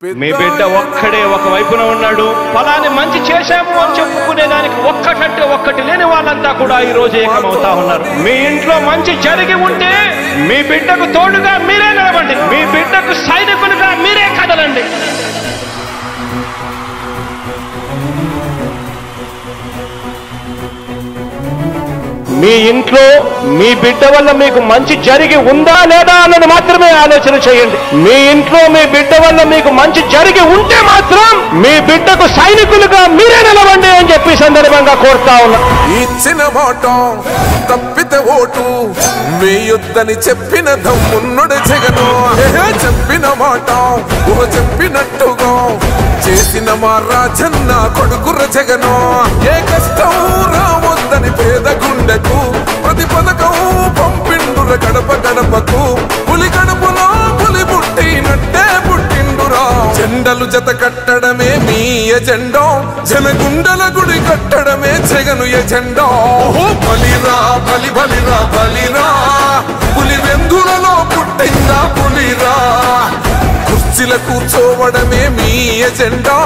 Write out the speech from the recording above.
మీ బిడ్డ ఒక్కడే ఒక వైపున ఉన్నాడు. ఫలాని మంచి చేశాము అని చెప్పుకునేదానికి ఒక్కటంటే ఒక్కటి లేని వాళ్ళంతా కూడా ఈ రోజు ఏకమవుతా ఉన్నారు. మీ ఇంట్లో మంచి జరిగి ఉంటే మీ బిడ్డకు తోడుగా మీరే నిలబండి, మీ బిడ్డకు సైనికులుగా మీరే కదలండి. మీ ఇంట్లో మీ బిడ్డ వల్ల మీకు మంచి జరిగి ఉందా లేదా అన్నది మాత్రమే ఆలోచన చేయండి. మీ ఇంట్లో మీ బిడ్డ వల్ల మీకు మంచి జరిగి ఉంటే మాత్రం మీ బిడ్డకు సైనికులుగా మీరే నిలవండి అని చెప్పి సందర్భంగా కోరుతా ఉన్నా. ఇచ్చిన మాట తప్పితే ఓటు వేయొద్దని చెప్పిన దమ్మున్నడు జగను. చెప్పిన మాట చెప్పినట్టుగా చేసిన మా రాజన్న కొడుకుర జగను. ఏ కష్టం రావద్దని పేద గుండెకు ప్రతి పథకం పంపిండుర గడప గడపకు. పులి గడపలో పులి పుట్టినట్టే పుట్టిండురా. జెండలు జత కట్టడమే మీ ఎజెండా, జనగుండల గుడి కట్టడమే జగను ఎజెండా. బలిరా బలి బలిరా బలిరా, పులి వెందులలో పుట్టిందా పులిరా. కుర్చీల కూర్చోవడమే మీ ఎజెండా,